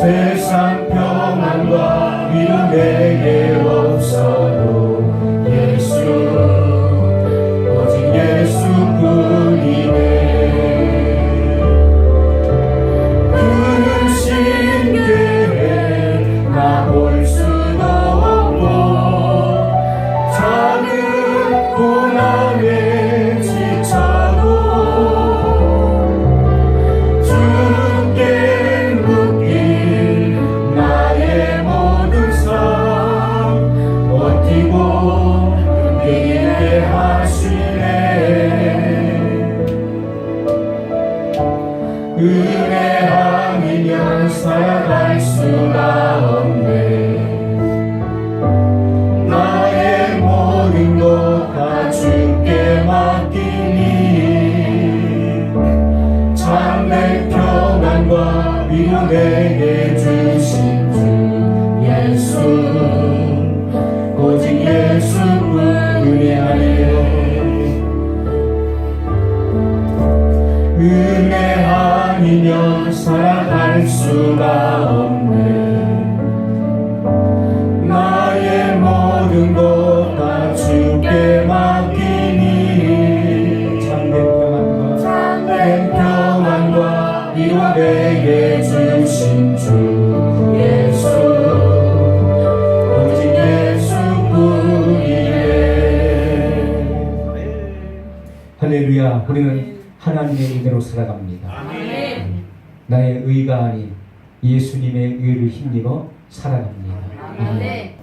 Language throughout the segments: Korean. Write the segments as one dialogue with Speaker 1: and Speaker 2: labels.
Speaker 1: 세상 평안과 위로 내게 없어도 예수 오직 예수뿐이네. 그는 신기해 나 볼 수도 없고 작은 고난에 지쳐도 주께 묶인 나의 모든 삶 버티고 이기게 하시네. 은혜 아니면 살아갈 수가 없네. 나의 모든 것 다 주께 맡기니 참된 평안과 위로 내게 주신 주 예수 오직 예수뿐이네. 은혜 아니면 살아갈 수가 없네. 나의 모든 것 다 주께 맡기니 참된 평안과 위로 내게 주신 주 예수 오직 예수뿐이네.
Speaker 2: 할렐루야. 우리는 하나님의 은혜로 살아갑니다.
Speaker 3: 아멘.
Speaker 2: 나의 의가 아닌 예수님의 의를 힘입어 살아갑니다.
Speaker 3: 아멘.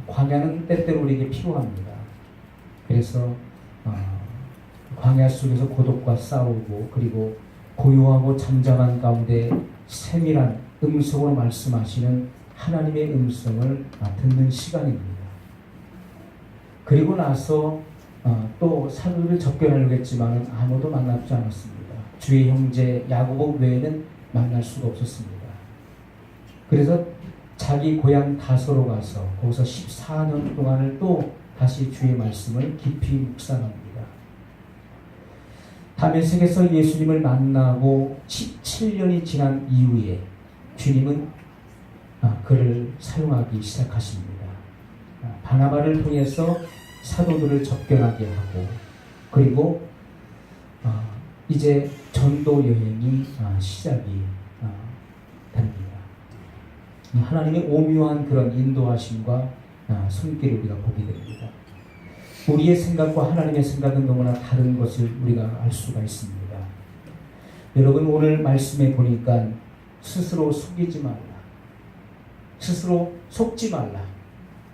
Speaker 2: 광야는 때때로 우리에게 필요합니다. 그래서 광야 속에서 고독과 싸우고 그리고 고요하고 잠잠한 가운데 세밀한 음성으로 말씀하시는 하나님의 음성을 듣는 시간입니다. 그리고 나서 또 사도를 접견하려고 했지만 아무도 만나지 않았습니다. 주의 형제 야고보 외에는 만날 수가 없었습니다. 그래서 자기 고향 다소로 가서 거기서 14년 동안을 또 다시 주의 말씀을 깊이 묵상합니다. 다메섹에서 예수님을 만나고 17년이 지난 이후에 주님은 그를 사용하기 시작하십니다. 바나바를 통해서 사도들을 접견하게 하고 그리고 이제 전도 여행이 시작이 됩니다. 하나님의 오묘한 그런 인도하심과 손길을 우리가 보게 됩니다. 우리의 생각과 하나님의 생각은 너무나 다른 것을 우리가 알 수가 있습니다. 여러분 오늘 말씀에 보니까 스스로 속이지 말라, 스스로 속지 말라,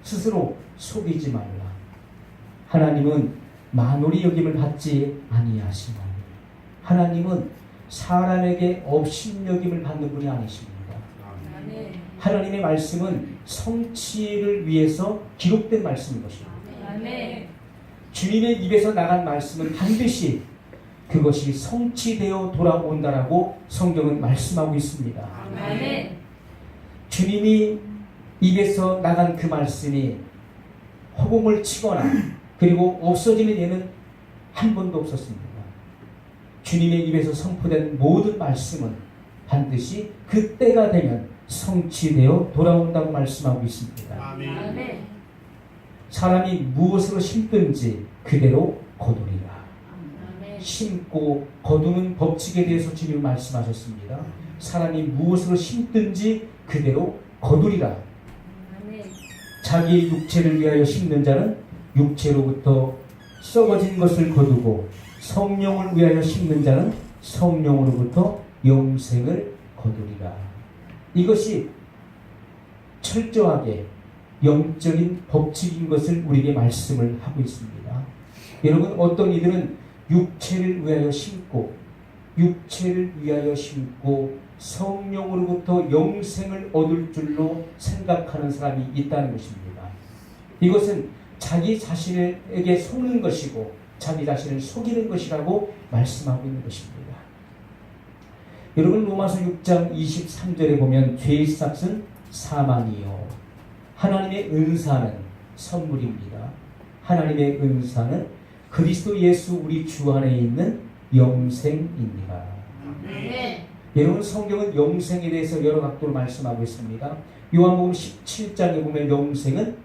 Speaker 2: 스스로 속이지 말라. 하나님은 만홀히 여김을 받지 아니하시나니 하나님은 사람에게 업신여김을 받는 분이 아니십니다.
Speaker 3: 아멘.
Speaker 2: 하나님의 말씀은 성취를 위해서 기록된 말씀인 것입니다.
Speaker 3: 아멘.
Speaker 2: 주님의 입에서 나간 말씀은 반드시 그것이 성취되어 돌아온다라고 성경은 말씀하고 있습니다.
Speaker 3: 아멘.
Speaker 2: 주님이 입에서 나간 그 말씀이 허공을 치거나 그리고 없어지는 예는 한 번도 없었습니다. 주님의 입에서 선포된 모든 말씀은 반드시 그 때가 되면 성취되어 돌아온다고 말씀하고 있습니다.
Speaker 3: 아멘.
Speaker 2: 사람이 무엇으로 심든지 그대로 거두리라.
Speaker 3: 아멘.
Speaker 2: 심고 거두는 법칙에 대해서 주님이 말씀하셨습니다. 사람이 무엇으로 심든지 그대로 거두리라.
Speaker 3: 아멘.
Speaker 2: 자기의 육체를 위하여 심는 자는 육체로부터 썩어진 것을 거두고 성령을 위하여 심는 자는 성령으로부터 영생을 거두리라. 이것이 철저하게 영적인 법칙인 것을 우리에게 말씀을 하고 있습니다. 여러분 어떤 이들은 육체를 위하여 심고 성령으로부터 영생을 얻을 줄로 생각하는 사람이 있다는 것입니다. 이것은 자기 자신에게 속는 것이고 자기 자신을 속이는 것이라고 말씀하고 있는 것입니다. 여러분 로마서 6장 23절에 보면 죄의 삭은 사망이요 하나님의 은사는 선물입니다. 하나님의 은사는 그리스도 예수 우리 주 안에 있는 영생입니다.
Speaker 3: 아멘.
Speaker 2: 여러분, 성경은 영생에 대해서 여러 각도로 말씀하고 있습니다. 요한복음 17장에 보면 영생은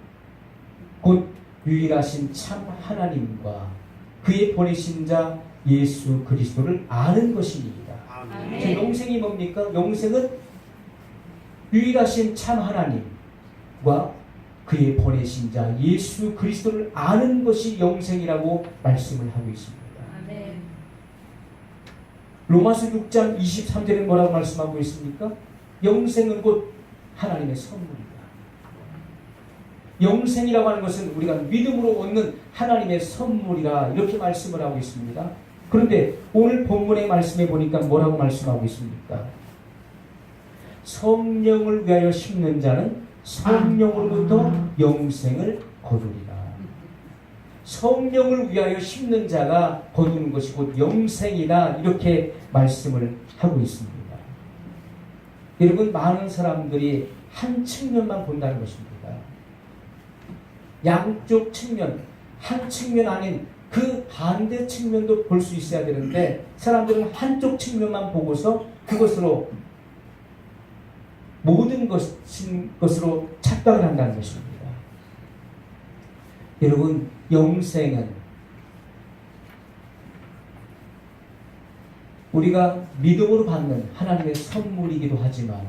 Speaker 2: 곧 유일하신 참 하나님과 그의 보내신 자 예수 그리스도를 아는 것입니다. 자, 영생이 뭡니까? 영생은 유일하신 참 하나님과 그의 보내신 자 예수 그리스도를 아는 것이 영생이라고 말씀을 하고 있습니다.
Speaker 3: 아멘.
Speaker 2: 로마서 6장 23절에 뭐라고 말씀하고 있습니까? 영생은 곧 하나님의 선물이다. 영생이라고 하는 것은 우리가 믿음으로 얻는 하나님의 선물이라 이렇게 말씀을 하고 있습니다. 그런데 오늘 본문의 말씀에 보니까 뭐라고 말씀하고 있습니까? 성령을 위하여 심는 자는 성령으로부터 영생을 거두리라. 성령을 위하여 심는 자가 거두는 것이 곧 영생이다, 이렇게 말씀을 하고 있습니다. 여러분, 많은 사람들이 한 측면만 본다는 것입니다. 양쪽 측면, 한 측면 아닌 그 반대 측면도 볼 수 있어야 되는데 사람들은 한쪽 측면만 보고서 그것으로 모든 것으로 착각을 한다는 것입니다. 여러분, 영생은 우리가 믿음으로 받는 하나님의 선물이기도 하지만,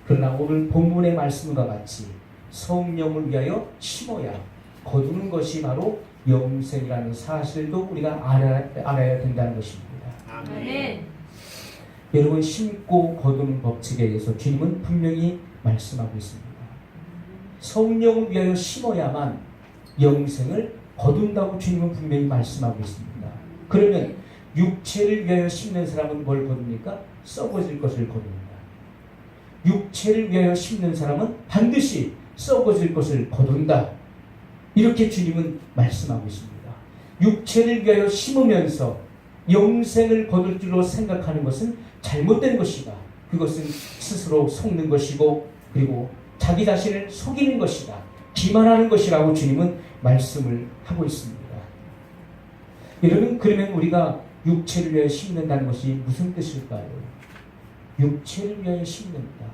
Speaker 2: 그러나 오늘 본문의 말씀과 같이 성령을 위하여 심어야 거두는 것이 바로 영생이라는 사실도 우리가 알아야 된다는 것입니다.
Speaker 3: 아멘.
Speaker 2: 여러분, 심고 거두는 법칙에 대해서 주님은 분명히 말씀하고 있습니다. 성령을 위하여 심어야만 영생을 거둔다고 주님은 분명히 말씀하고 있습니다. 그러면 육체를 위하여 심는 사람은 뭘 거둡니까? 썩어질 것을 거둡니다. 육체를 위하여 심는 사람은 반드시 썩어질 것을 거둔다, 이렇게 주님은 말씀하고 있습니다. 육체를 위하여 심으면서 영생을 거둘 줄로 생각하는 것은 잘못된 것이다. 그것은 스스로 속는 것이고, 그리고 자기 자신을 속이는 것이다, 기만하는 것이라고 주님은 말씀을 하고 있습니다. 여러분, 그러면 우리가 육체를 위하여 심는다는 것이 무슨 뜻일까요? 육체를 위하여 심는다.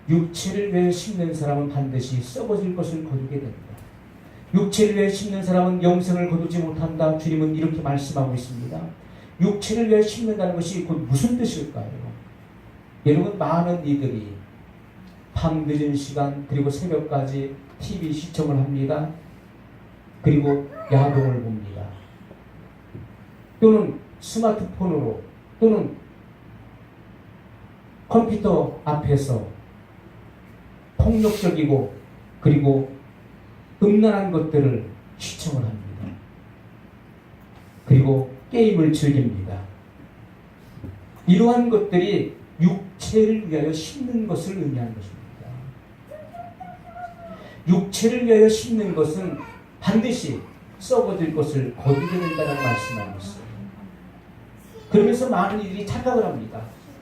Speaker 2: 육체를 위하여 심는 사람은 반드시 썩어질 것을 거두게 된다. 육체를 위하여 심는 사람은 영생을 거두지 못한다. 주님은 이렇게 말씀하고 있습니다. 육체를 위하여 심는다는 것이 곧 무슨 뜻일까요? 여러분, 많은 이들이 밤 늦은 시간 그리고 새벽까지 TV 시청을 합니다. 그리고 야동을 봅니다. 또는 스마트폰으로 또는 컴퓨터 앞에서 폭력적이고 그리고 음란한 것들을 시청을 합니다. 그리고 게임을 즐깁니다. 이러한 것들이 육체를 위하여 심는 것을 의미하는 것입니다. 육체를 위하여 심는 것은 반드시 썩어질 것을 거두게 된다는 말씀하고 있어요. 그러면서 많은 이들이 착각을 합니다.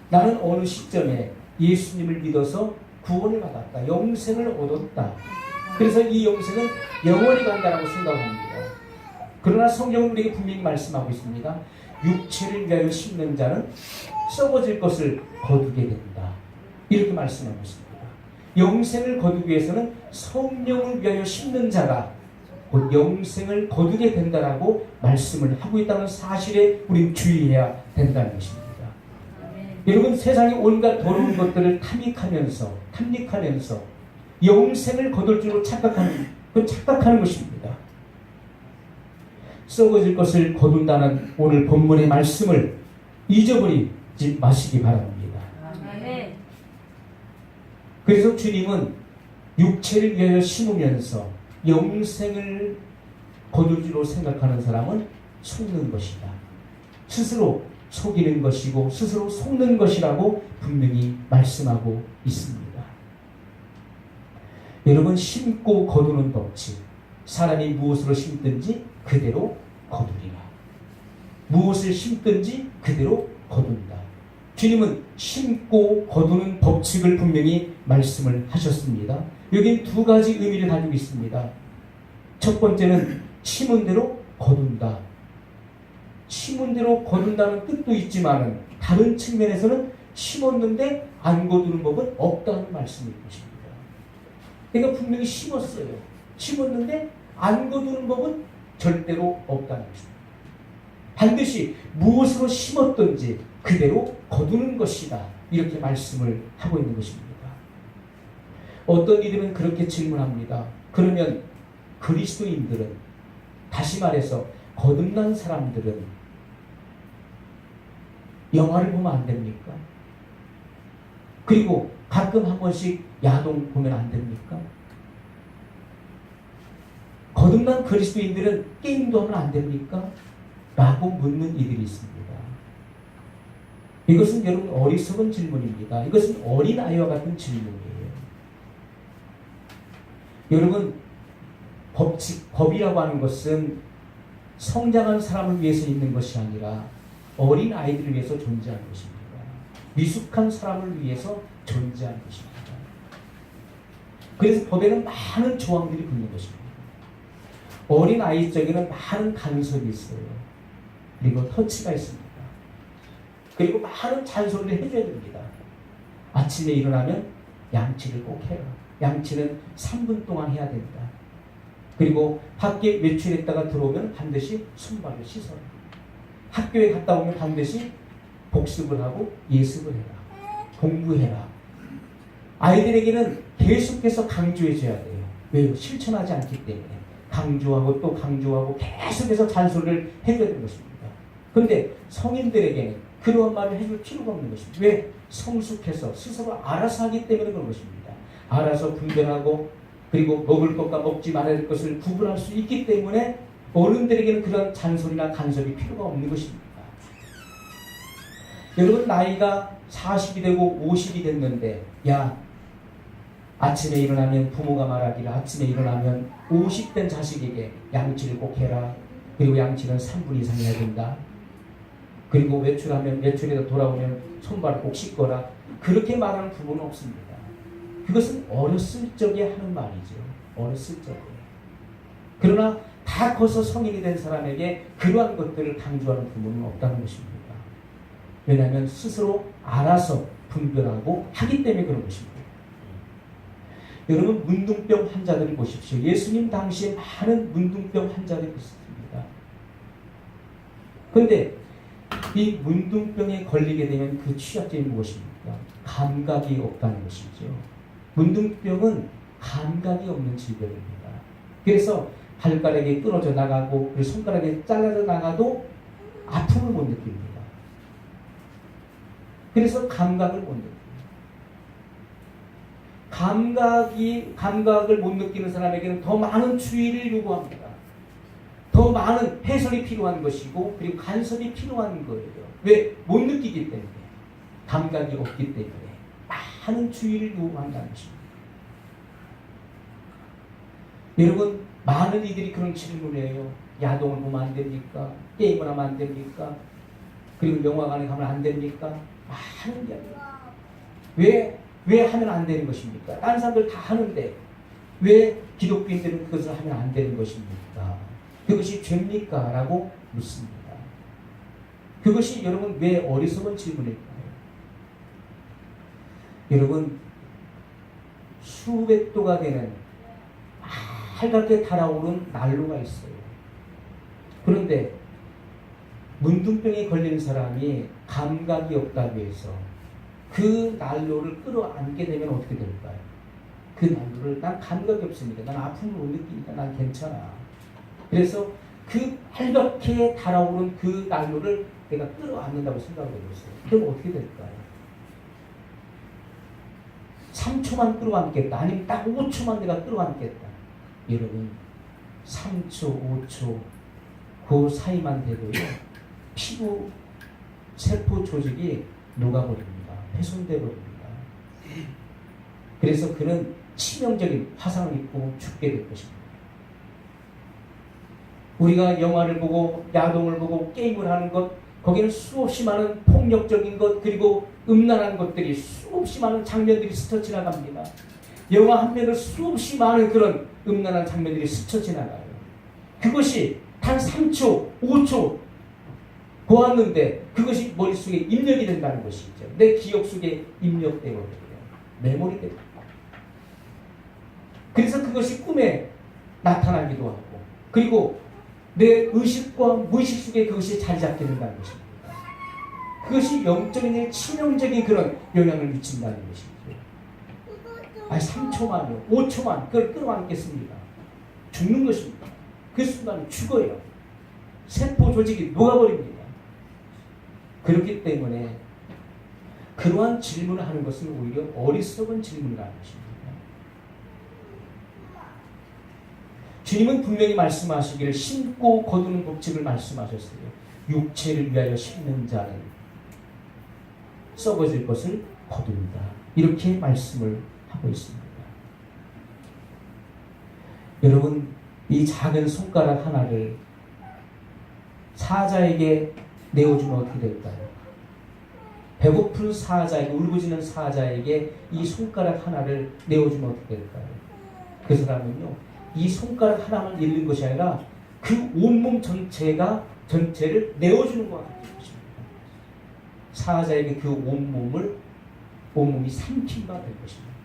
Speaker 2: 나는 어느 시점에 예수님을 믿어서 구원을 받았다, 영생을 얻었다, 그래서 이 영생은 영원히 간다라고 생각합니다. 그러나 성경은 우리에게 분명히 말씀하고 있습니다. 육체를 위하여 심는 자는 썩어질 것을 거두게 된다, 이렇게 말씀하고 있습니다. 영생을 거두기 위해서는 성령을 위하여 심는 자가 곧 영생을 거두게 된다라고 말씀을 하고 있다는 사실에 우리는 주의해야 된다는 것입니다. 여러분, 세상의 온갖 더러운 것들을 탐닉하면서 영생을 거둘 줄로 착각하는 것입니다. 썩어질 것을 거둔다는 오늘 본문의 말씀을 잊어버리지 마시기 바랍니다. 그래서 주님은 육체를 위하여 심으면서 영생을 거둘 줄로 생각하는 사람은 속는 것이다, 스스로 속이는 것이고 스스로 속는 것이라고 분명히 말씀하고 있습니다. 여러분, 심고 거두는 법칙, 사람이 무엇으로 심든지 그대로 거두리라. 무엇을 심든지 그대로 거둔다. 주님은 심고 거두는 법칙을 분명히 말씀을 하셨습니다. 여기는 두 가지 의미를 가지고 있습니다. 첫 번째는 심은 대로 거둔다. 심은 대로 거둔다는 뜻도 있지만 다른 측면에서는 심었는데 안 거두는 법은 없다는 말씀일 것입니다. 그러니까 분명히 심었어요. 심었는데 안 거두는 법은 절대로 없다는 것입니다. 반드시 무엇으로 심었든지 그대로 거두는 것이다. 이렇게 말씀을 하고 있는 것입니다. 어떤 이들은 그렇게 질문합니다. 그러면 그리스도인들은, 다시 말해서 거듭난 사람들은 영화를 보면 안 됩니까? 그리고 가끔 한 번씩 야동 보면 안 됩니까? 거듭난 그리스도인들은 게임도 하면 안 됩니까? 라고 묻는 이들이 있습니다. 이것은 여러분 어리석은 질문입니다. 이것은 어린아이와 같은 질문이에요. 여러분, 법이라고 하는 것은 성장한 사람을 위해서 있는 것이 아니라 어린아이들을 위해서 존재하는 것입니다. 미숙한 사람을 위해서 존재하는 것입니다. 그래서 법에는 많은 조항들이 붙는 것입니다. 어린아이 쪽에는 많은 간섭이 있어요. 그리고 터치가 있습니다. 그리고 많은 잔소리를 해줘야 됩니다. 아침에 일어나면 양치를 꼭 해라. 양치는 3분 동안 해야 된다. 그리고 밖에 외출했다가 들어오면 반드시 손발을 씻어라. 학교에 갔다 오면 반드시 복습을 하고 예습을 해라. 공부해라. 아이들에게는 계속해서 강조해줘야 돼요. 왜요? 실천하지 않기 때문에. 강조하고 또 강조하고 계속해서 잔소리를 해줘야 되는 것입니다. 그런데 성인들에게는 그런 말을 해줄 필요가 없는 것입니다. 왜? 성숙해서 스스로 알아서 하기 때문에 그런 것입니다. 알아서 분별하고 그리고 먹을 것과 먹지 말아야 할 것을 구분할 수 있기 때문에 어른들에게는 그런 잔소리나 간섭이 필요가 없는 것입니다. 여러분, 나이가 40이 되고 50이 됐는데, 야, 아침에 일어나면 부모가 말하기를 아침에 일어나면 50된 자식에게 양치를 꼭 해라. 그리고 양치는 3분 이상 해야 된다. 그리고 외출에서 돌아오면 손발을 꼭 씻거라. 그렇게 말하는 부모는 없습니다. 그것은 어렸을 적에 하는 말이죠. 어렸을 적에. 그러나 다 커서 성인이 된 사람에게 그러한 것들을 강조하는 부모는 없다는 것입니다. 왜냐하면 스스로 알아서 분별하고 하기 때문에 그런 것입니다. 여러분, 문둥병 환자들을 보십시오. 예수님 당시에 많은 문둥병 환자들이 있었습니다. 그런데 이 문둥병에 걸리게 되면 그 취약점이 무엇입니까? 감각이 없다는 것이죠. 문둥병은 감각이 없는 질병입니다. 그래서 발가락이 끊어져 나가고 그리고 손가락이 잘라져 나가도 아픔을 못 느낍니다. 그래서 감각을 못 느낍니다. 감각을 못 느끼는 사람에게는 더 많은 주의를 요구합니다. 더 많은 해설이 필요한 것이고 그리고 간섭이 필요한 거예요. 왜? 못 느끼기 때문에. 감각이 없기 때문에 많은 주의를 요구한다는 것입니다. 여러분, 많은 이들이 그런 질문을 해요. 야동을 보면 안 됩니까? 게임을 하면 안 됩니까? 그리고 영화관에 가면 안 됩니까? 많은 이야기. 왜 하면 안 되는 것입니까? 다른 사람들 다 하는데 왜 기독교인들은 그것을 하면 안 되는 것입니까? 그것이 죄입니까? 라고 묻습니다. 그것이 여러분 왜 어리석은 질문일까요? 여러분, 수백 도가 되는 활갑게 달아오른 난로가 있어요. 그런데 문둥병에 걸린 사람이 감각이 없다고 해서 그 난로를 끌어안게 되면 어떻게 될까요? 그 난로를 난 감각이 없습니다. 난 아픔을 못 느끼니까 난 괜찮아. 그래서 그 활갑게 달아오른 그 난로를 내가 끌어안는다고 생각을 해보세요. 그럼 어떻게 될까요? 3초만 끌어안겠다. 아니면 딱 5초만 내가 끌어안겠다. 여러분, 3초, 5초 그 사이만 돼도요, 피부 세포 조직이 녹아버립니다. 훼손돼 버립니다. 그래서 그는 치명적인 화상을 입고 죽게 될 것입니다. 우리가 영화를 보고 야동을 보고 게임을 하는 것, 거기는 수없이 많은 폭력적인 것 그리고 음란한 것들이 수없이 많은 장면들이 스쳐 지나갑니다. 영화 한 편을 수없이 많은 그런 음란한 장면들이 스쳐 지나가요. 그것이 단 3초, 5초 보았는데 그것이 머릿속에 입력이 된다는 것이죠. 내 기억 속에 입력되거든요. 메모리 됩니다. 그래서 그것이 꿈에 나타나기도 하고 그리고 내 의식과 무의식 속에 그것이 자리 잡게 된다는 것입니다. 그것이 영적인 치명적인 그런 영향을 미친다는 것이죠. 3초만요, 5초만 그걸 끌어안겠습니다. 죽는 것입니다. 그 순간 죽어요. 세포 조직이 녹아버립니다. 그렇기 때문에 그러한 질문을 하는 것은 오히려 어리석은 질문을 하는 것입니다. 주님은 분명히 말씀하시기를 심고 거두는 법칙을 말씀하셨어요. 육체를 위하여 심는 자는 썩어질 것을 거둔다. 이렇게 말씀을 하고 있습니다. 여러분, 이 작은 손가락 하나를 사자에게 내어주면 어떻게 될까요? 배고픈 사자에게, 울부짖는 사자에게 이 손가락 하나를 내어주면 어떻게 될까요? 그 사람은요, 이 손가락 하나만 잃는 것이 아니라 그 온몸 전체를 내어주는 것 같은 것입니다. 사자에게 그 온몸이 삼킨 바 될 것입니다.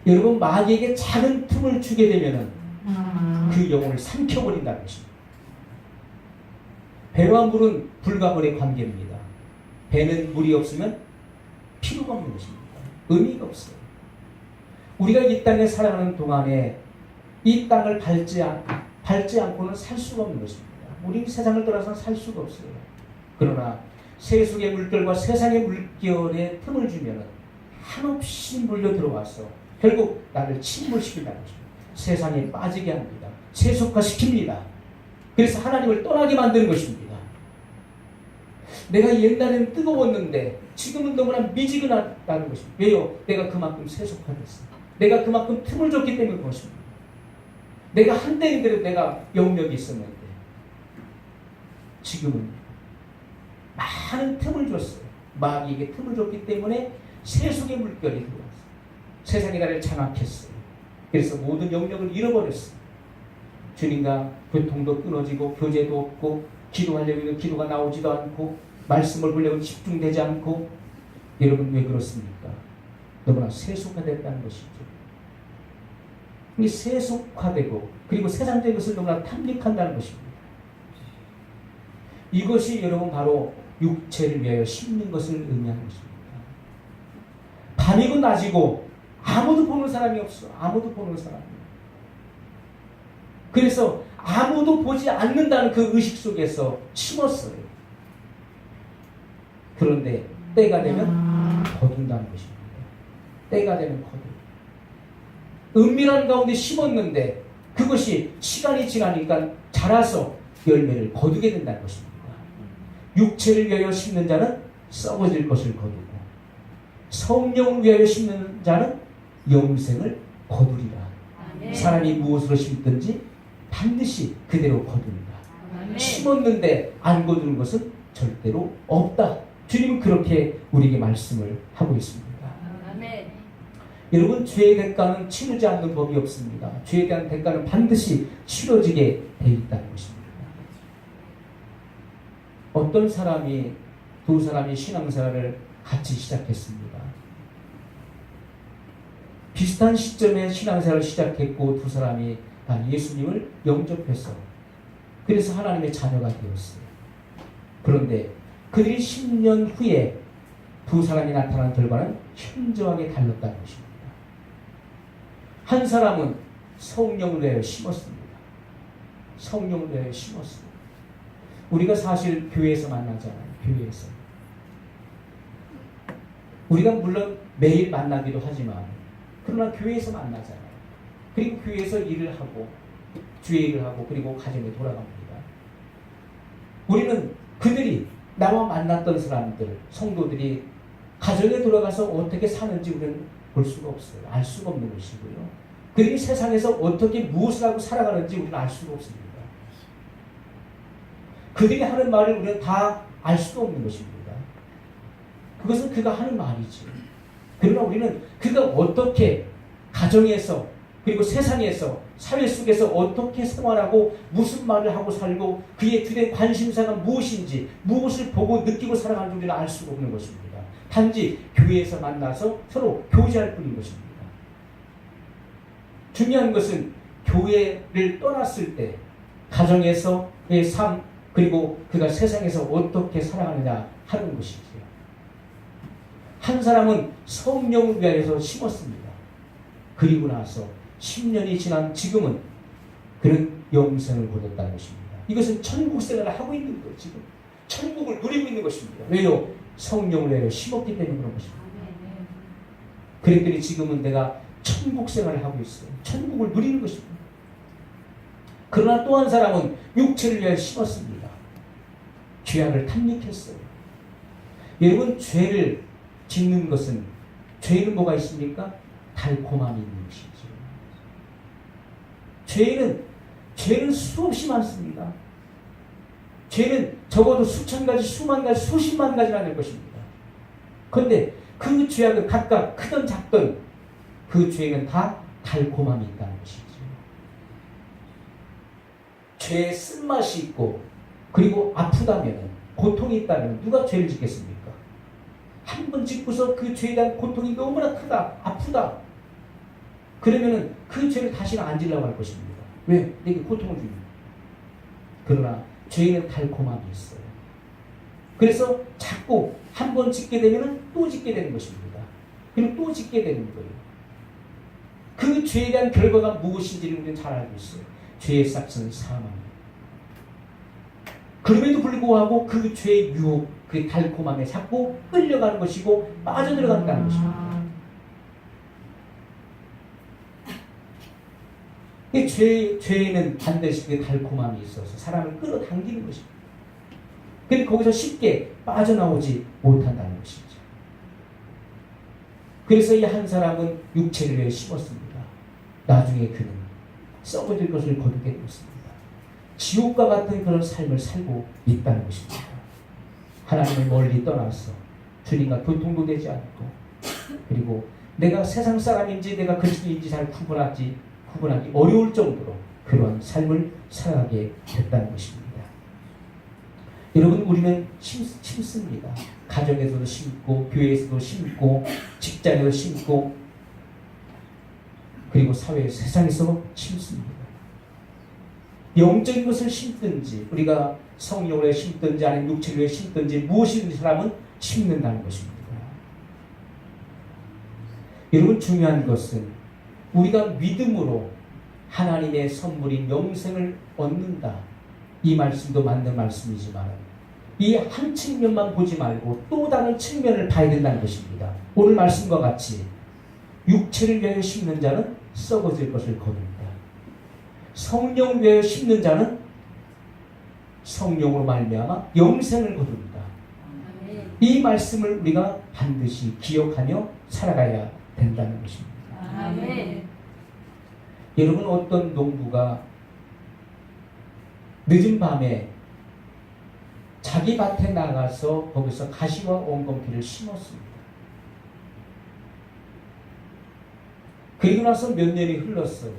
Speaker 2: 여러분, 마귀에게 작은 틈을 주게 되면은 그 영혼을 삼켜버린다는 것입니다. 배와 물은 불과 물의 관계입니다. 배는 물이 없으면 필요가 없는 것입니다. 의미가 없어요. 우리가 이 땅에 살아가는 동안에 이 땅을 밟지 않고는 살 수가 없는 것입니다. 우리 세상을 떠나서는 살 수가 없어요. 그러나 세속의 물결과 세상의 물결에 틈을 주면 한없이 물려 들어와서 결국 나를 침몰시킨다는 것입니다. 세상에 빠지게 합니다. 세속화시킵니다. 그래서 하나님을 떠나게 만드는 것입니다. 내가 옛날에는 뜨거웠는데 지금은 너무나 미지근하다는 것입니다. 왜요? 내가 그만큼 세속화됐어. 내가 그만큼 틈을 줬기 때문에 그것입니다. 내가 한때인대로 내가 영역이 있었는데 지금은 많은 틈을 줬어요. 마귀에게 틈을 줬기 때문에 세속의 물결이 들어왔어요. 세상이 나를 장악했어요. 그래서 모든 영역을 잃어버렸어요. 주님과 교통도 끊어지고 교제도 없고 기도하려고 해도 기도가 나오지도 않고 말씀을 보려고 집중되지 않고 여러분 왜 그렇습니까? 너무나 세속화됐다는 것이죠. 이 세속화되고 그리고 세상적인 것을 너무나 탐닉한다는 것입니다. 이것이 여러분 바로 육체를 위하여 심는 것을 의미하는 것입니다. 밤이고 낮이고 아무도 보는 사람이 없어. 아무도 보는 사람이. 그래서 아무도 보지 않는다는 그 의식 속에서 심었어요. 그런데 때가 되면 거둔다는 것입니다. 때가 되면 거둔. 은밀한 가운데 심었는데 그것이 시간이 지나니까 자라서 열매를 거두게 된다는 것입니다. 육체를 위하여 심는 자는 썩어질 것을 거두고 성령을 위하여 심는 자는 영생을 거두리라.
Speaker 3: 아멘.
Speaker 2: 사람이 무엇으로 심든지 반드시 그대로 거둔다.
Speaker 3: 아멘.
Speaker 2: 심었는데 안 거두는 것은 절대로 없다. 주님은 그렇게 우리에게 말씀을 하고 있습니다.
Speaker 3: 아멘.
Speaker 2: 여러분, 죄의 대가는 치르지 않는 법이 없습니다. 죄에 대한 대가는 반드시 치러지게 되어 있다는 것입니다. 어떤 사람이 두 사람이 신앙생활을 같이 시작했습니다. 비슷한 시점에 신앙생활을 시작했고 두 사람이 다 예수님을 영접해서 그래서 하나님의 자녀가 되었어요. 그런데 그들이 10년 후에 두 사람이 나타난 결과는 현저하게 달랐다는 것입니다. 한 사람은 성령을 위하여 심었습니다. 성령을 위하여 심었습니다. 우리가 사실 교회에서 만나잖아요. 교회에서. 우리가 물론 매일 만나기도 하지만 그러나 교회에서 만나잖아요. 그리고 교회에서 일을 하고 주의 일을 하고 그리고 가정에 돌아갑니다. 우리는 그들이 나와 만났던 사람들, 성도들이 가정에 돌아가서 어떻게 사는지 우리는 볼 수가 없어요. 알 수가 없는 것이고요. 그들이 세상에서 어떻게 무엇을 하고 살아가는지 우리는 알 수가 없습니다. 그들이 하는 말을 우리는 다 알 수가 없는 것입니다. 그것은 그가 하는 말이지. 그러나 우리는 그가 어떻게 가정에서 그리고 세상에서 사회 속에서 어떻게 생활하고 무슨 말을 하고 살고 그의 주된 관심사가 무엇인지 무엇을 보고 느끼고 살아가는 우리는 알 수가 없는 것입니다. 단지 교회에서 만나서 서로 교제할 뿐인 것입니다. 중요한 것은 교회를 떠났을 때 가정에서의 삶 그리고 그가 세상에서 어떻게 살아가느냐 하는 것이지요. 한 사람은 성령을 위하여서 심었습니다. 그리고 나서 10년이 지난 지금은 그는 영생을 거뒀다는 것입니다. 이것은 천국 생활을 하고 있는 거예요. 지금 천국을 누리고 있는 것입니다. 왜요? 성령을 위하여 심었기 때문에 그런 것입니다. 그랬더니 지금은 내가 천국 생활을 하고 있어요. 천국을 누리는 것입니다. 그러나 또 한 사람은 육체를 위하여 심었습니다. 죄악을 탐닉했어요. 여러분, 죄를 짓는 것은, 죄는 뭐가 있습니까? 달콤함이 있는 것이죠. 죄는 수없이 많습니다. 죄는 적어도 수천 가지, 수만 가지, 수십만 가지나 될 것입니다. 그런데 그 죄악은 각각 크든 작든 그 죄는 다 달콤함이 있다는 것이죠. 죄의 쓴맛이 있고 그리고 아프다면, 고통이 있다면 누가 죄를 짓겠습니까? 한 번 짓고서 그 죄에 대한 고통이 너무나 크다, 아프다. 그러면은 그 죄를 다시는 안 지려고 할 것입니다. 왜? 내게 고통을 주니까. 그러나 죄에는 달콤함이 있어요. 그래서 자꾸 한 번 짓게 되면은 또 짓게 되는 것입니다. 그리고 또 짓게 되는 거예요. 그 죄에 대한 결과가 무엇인지를 우리는 잘 알고 있어요. 죄의 싹은 사망입니다. 그럼에도 불구하고 그 죄의 유혹, 그 달콤함에 자꾸 끌려가는 것이고 빠져들어간다는 것입니다. 죄에는 반드시 그 달콤함이 있어서 사람을 끌어당기는 것입니다. 그런데 거기서 쉽게 빠져나오지 못한다는 것이죠. 그래서 이 한 사람은 육체를 위해 심었습니다. 나중에 그는 썩어질 것을 거두게 되었습니다. 지옥과 같은 그런 삶을 살고 있다는 것입니다. 하나님을 멀리 떠나서 주님과 교통도 되지 않고, 그리고 내가 세상 사람인지 내가 그리스도인지 잘 구분하기 어려울 정도로 그런 삶을 살아가게 됐다는 것입니다. 여러분, 우리는 심습니다. 가정에서도 심고, 교회에서도 심고, 직장에서 심고, 그리고 사회, 세상에서 심습니다. 영적인 것을 심든지, 우리가 성령을 심든지, 아니면 육체를 심든지, 무엇이든지 사람은 심는다는 것입니다. 여러분, 중요한 것은 우리가 믿음으로 하나님의 선물인 영생을 얻는다. 이 말씀도 맞는 말씀이지만 이 한 측면만 보지 말고 또 다른 측면을 봐야 된다는 것입니다. 오늘 말씀과 같이 육체를 위하여 심는 자는 썩어질 것을 거둔다. 성령을 위하여 심는 자는 성령으로 말미암아 영생을 거둔다. 이 말씀을 우리가 반드시 기억하며 살아가야 된다는 것입니다.
Speaker 3: 아멘.
Speaker 2: 여러분, 어떤 농부가 늦은 밤에 자기 밭에 나가서 거기서 가시와 엉겅퀴를 심었습니다. 그리고 나서 몇 년이 흘렀어요.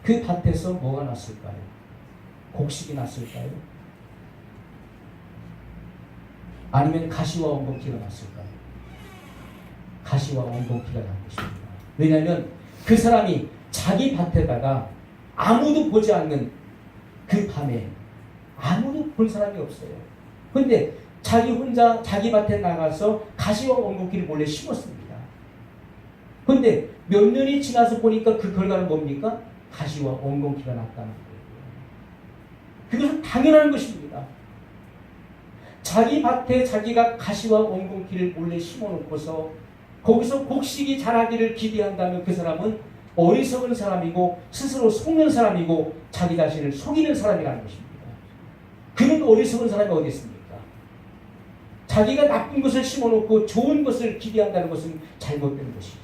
Speaker 2: 그 밭에서 뭐가 났을까요? 곡식이 났을까요? 아니면 가시와 엉겅퀴가 났을까요? 가시와 엉겅퀴가 난 것입니다. 왜냐하면 그 사람이 자기 밭에다가 아무도 보지 않는 그 밤에 아무도 볼 사람이 없어요. 그런데 자기 혼자 자기 밭에 나가서 가시와 엉겅퀴를 몰래 심었습니다. 그런데 몇 년이 지나서 보니까 그 결과는 뭡니까? 가시와 엉겅퀴가 났다는 거예요. 그것은 당연한 것입니다. 자기 밭에 자기가 가시와 엉겅퀴를 몰래 심어놓고서 거기서 곡식이 자라기를 기대한다면 그 사람은 어리석은 사람이고 스스로 속는 사람이고 자기 자신을 속이는 사람이라는 것입니다. 그런 어리석은 사람이 어디 있습니까? 자기가 나쁜 것을 심어놓고 좋은 것을 기대한다는 것은 잘못된 것이죠.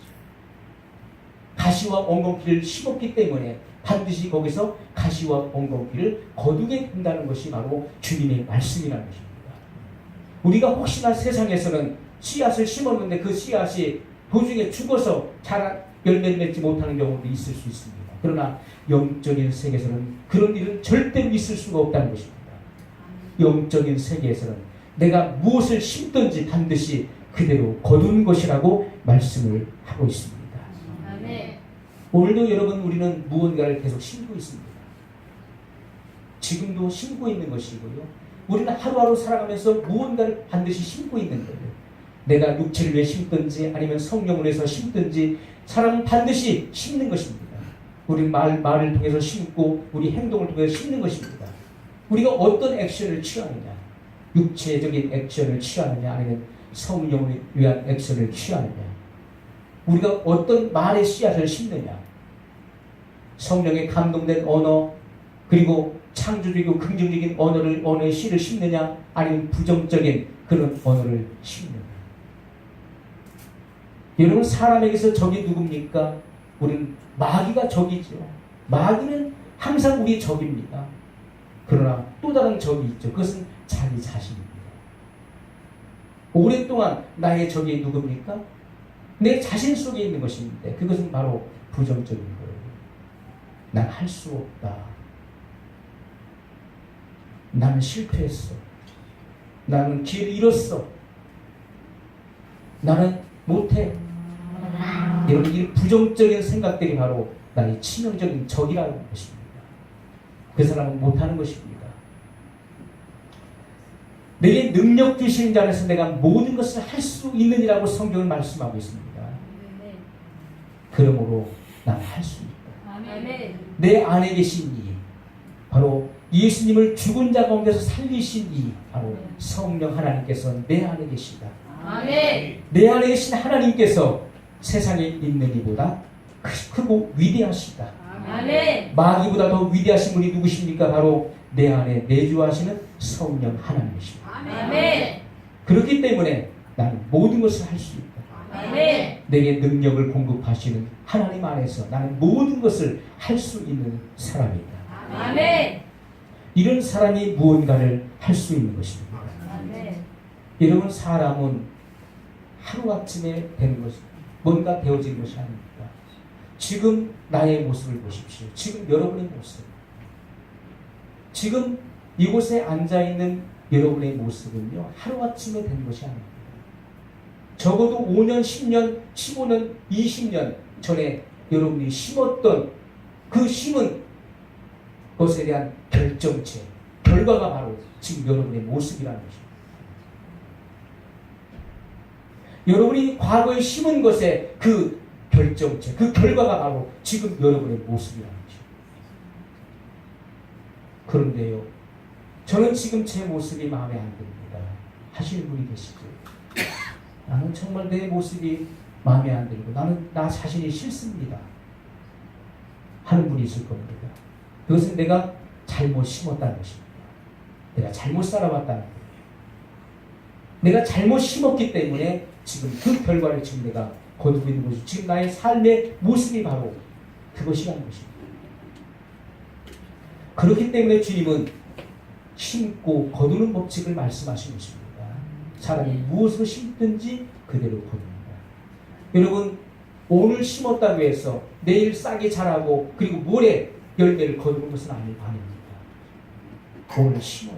Speaker 2: 가시와 엉겅퀴를 심었기 때문에 반드시 거기서 가시와 엉겅퀴를 거두게 된다는 것이 바로 주님의 말씀이라는 것입니다. 우리가 혹시나 세상에서는 씨앗을 심었는데 그 씨앗이 도중에 죽어서 열매를 맺지 못하는 경우도 있을 수 있습니다. 그러나 영적인 세계에서는 그런 일은 절대로 있을 수가 없다는 것입니다. 영적인 세계에서는 내가 무엇을 심든지 반드시 그대로 거둔 것이라고 말씀을 하고 있습니다.
Speaker 3: 아멘.
Speaker 2: 오늘도 여러분 우리는 무언가를 계속 심고 있습니다. 지금도 심고 있는 것이고요. 우리는 하루하루 살아가면서 무언가를 반드시 심고 있는 거예요. 내가 육체를 위해 심든지 아니면 성령을 위해서 심든지 사람은 반드시 심는 것입니다. 우리 말을 통해서 심고 우리 행동을 통해서 심는 것입니다. 우리가 어떤 액션을 취하느냐, 육체적인 액션을 취하느냐 아니면 성령을 위한 액션을 취하느냐, 우리가 어떤 말의 씨앗을 심느냐, 성령에 감동된 언어 그리고 창조적이고 긍정적인 언어의 씨를 심느냐 아니면 부정적인 그런 언어를 심느냐. 여러분 사람에게서 적이 누굽니까? 우리는 마귀가 적이죠. 마귀는 항상 우리의 적입니다. 그러나 또 다른 적이 있죠. 그것은 자기 자신입니다. 오랫동안 나의 적이 누굽니까? 내 자신 속에 있는 것인데 그것은 바로 부정적인 거예요. 난 할 수 없다. 나는 실패했어. 나는 길을 잃었어. 나는 못해. 여러분 이 부정적인 생각들이 바로 나의 치명적인 적이라는 것입니다. 그 사람은 못하는 것입니다. 내게 능력 주신 자 안에서 내가 모든 것을 할 수 있느니라고 성경은 말씀하고 있습니다. 그러므로 난 할 수 있다.
Speaker 3: 아멘.
Speaker 2: 내 안에 계신 이 바로 예수님을 죽은 자 가운데서 살리신 이 바로 성령 하나님께서 내 안에 계시다.
Speaker 3: 아멘.
Speaker 2: 내 안에 계신 하나님께서 세상에 있는 이보다 크고 위대하시다.
Speaker 3: 아멘.
Speaker 2: 마귀보다 더 위대하신 분이 누구십니까? 바로 내 안에 내주하시는 성령 하나님이십니다.
Speaker 3: 아멘.
Speaker 2: 그렇기 때문에 나는 모든 것을 할 수 있다.
Speaker 3: 아멘.
Speaker 2: 내게 능력을 공급하시는 하나님 안에서 나는 모든 것을 할 수 있는 사람이다.
Speaker 3: 아멘.
Speaker 2: 이런 사람이 무언가를 할 수 있는 것입니다.
Speaker 3: 아멘.
Speaker 2: 여러분 사람은 하루아침에 되는 것이 뭔가 되어지는 것이 아닙니다. 지금 나의 모습을 보십시오. 지금 여러분의 모습. 지금 이곳에 앉아있는 여러분의 모습은요. 하루아침에 된 것이 아닙니다. 적어도 5년, 10년, 15년, 20년 전에 여러분이 심었던 그 심은 것에 대한 결정체, 결과가 바로 지금 여러분의 모습이라는 것입니다. 여러분이 과거에 심은 것의 그 결정체, 그 결과가 바로 지금 여러분의 모습이라는 것입니다. 그런데요, 저는 지금 제 모습이 마음에 안 듭니다. 하시는 분이 계시죠. 나는 정말 내 모습이 마음에 안 들고 나는 나 자신이 싫습니다. 하는 분이 있을 겁니다. 그것은 내가 잘못 심었다는 것입니다. 내가 잘못 살아왔다는 거예요. 내가 잘못 심었기 때문에 지금 그 결과를 지금 내가 거두고 있는 것이 지금 나의 삶의 모습이 바로 그것이라는 것입니다. 그렇기 때문에 주님은 심고 거두는 법칙을 말씀하신 것입니다. 사람이 무엇을 심든지 그대로 거둡니다. 여러분 오늘 심었다고 해서 내일 싹이 자라고 그리고 모레 열매를 거두는 것은 아닙니다. 오늘 심어요.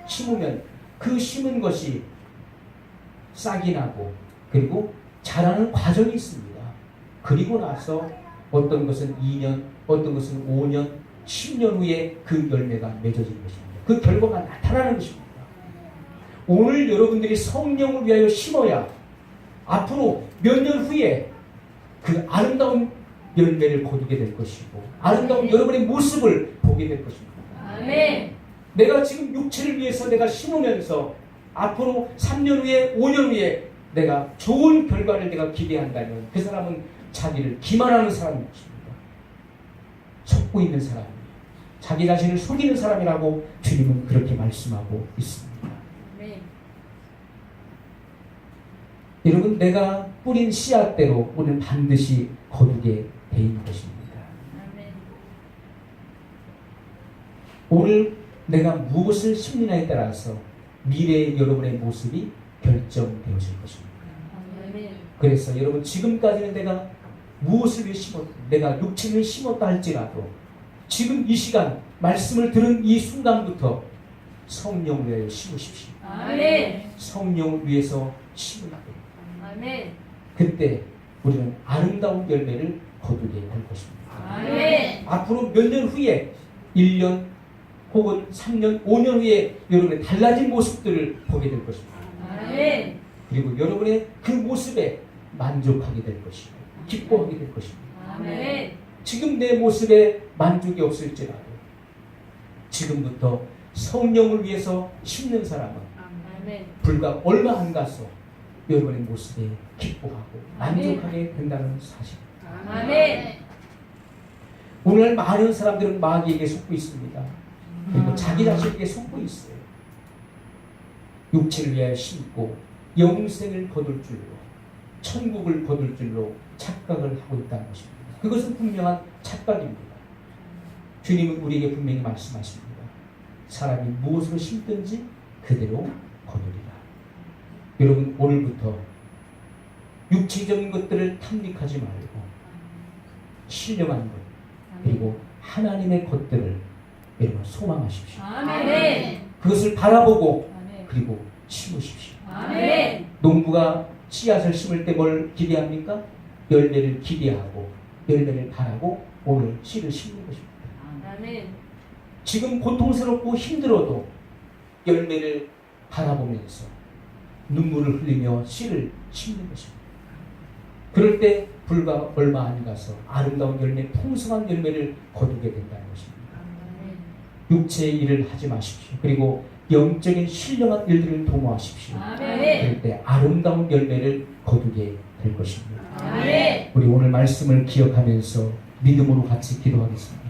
Speaker 2: 심으면 그 심은 것이 싹이 나고 그리고 자라는 과정이 있습니다. 그리고 나서 어떤 것은 2년, 어떤 것은 5년, 10년 후에 그 열매가 맺어지는 것입니다. 그 결과가 나타나는 것입니다. 오늘 여러분들이 성령을 위하여 심어야 앞으로 몇 년 후에 그 아름다운 열매를 거두게 될 것이고 아름다운 여러분의 모습을 보게 될 것입니다.
Speaker 3: 아멘.
Speaker 2: 내가 지금 육체를 위해서 내가 심으면서 앞으로 3년 후에 5년 후에 내가 좋은 결과를 내가 기대한다면 그 사람은 자기를 기만하는 사람인 것입니다. 속고 있는 사람이에요. 자기 자신을 속이는 사람이라고 주님은 그렇게 말씀하고 있습니다.
Speaker 3: 아멘.
Speaker 2: 여러분 내가 뿌린 씨앗대로 우리는 반드시 거두게 돼 있는 것입니다.
Speaker 3: 아멘.
Speaker 2: 오늘 내가 무엇을 심느냐에 따라서 미래의 여러분의 모습이 결정되어질 것입니다.
Speaker 3: 아멘.
Speaker 2: 그래서 여러분 지금까지는 내가 무엇을 위해 심었다, 내가 육체를 심었다 할지라도 지금 이 시간 말씀을 들은 이 순간부터 성령을 위하여 심으십시오.
Speaker 3: 아멘.
Speaker 2: 성령을 위해서 심으라.
Speaker 3: 아멘.
Speaker 2: 그때 우리는 아름다운 열매를 거두게 될 것입니다.
Speaker 3: 아멘.
Speaker 2: 앞으로 몇 년 후에 1년 혹은 3년, 5년 후에 여러분의 달라진 모습들을 보게 될 것입니다.
Speaker 3: 아멘.
Speaker 2: 그리고 여러분의 그 모습에 만족하게 될 것이고 기뻐하게 될 것입니다.
Speaker 3: 아멘.
Speaker 2: 지금 내 모습에 만족이 없을지라도 지금부터 성령을 위해서 심는 사람은
Speaker 3: 아멘.
Speaker 2: 불과 얼마 안 가서 여러분의 모습에 기뻐하고 만족하게 된다는 사실입니다.
Speaker 3: 아멘.
Speaker 2: 오늘 많은 사람들은 마귀에게 속고 있습니다. 그리고 자기 자신에게 속고 있어요. 육체를 위하여 심고 영생을 거둘 줄로, 천국을 거둘 줄로 착각을 하고 있다는 것입니다. 그것은 분명한 착각입니다. 주님은 우리에게 분명히 말씀하십니다. 사람이 무엇으로 심든지 그대로 거두리라. 여러분, 오늘부터 육체적인 것들을 탐닉하지 말고 신령한 것 그리고 하나님의 것들을 여러분 소망하십시오.
Speaker 3: 아멘.
Speaker 2: 그것을 바라보고
Speaker 3: 아멘.
Speaker 2: 그리고 심으십시오.
Speaker 3: 아멘.
Speaker 2: 농부가 씨앗을 심을 때 뭘 기대합니까? 열매를 기대하고 열매를 바라고 오늘 씨를 심는 것입니다.
Speaker 3: 아멘.
Speaker 2: 지금 고통스럽고 힘들어도 열매를 바라보면서 눈물을 흘리며 씨를 심는 것입니다. 그럴 때 불과 얼마 안 가서 아름다운 열매, 풍성한 열매를 거두게 된다는 것입니다. 육체의 일을 하지 마십시오. 그리고 영적인 신령한 일들을 도모하십시오.
Speaker 3: 아멘.
Speaker 2: 그럴 때 아름다운 열매를 거두게 될 것입니다.
Speaker 3: 아멘.
Speaker 2: 우리 오늘 말씀을 기억하면서 믿음으로 같이 기도하겠습니다.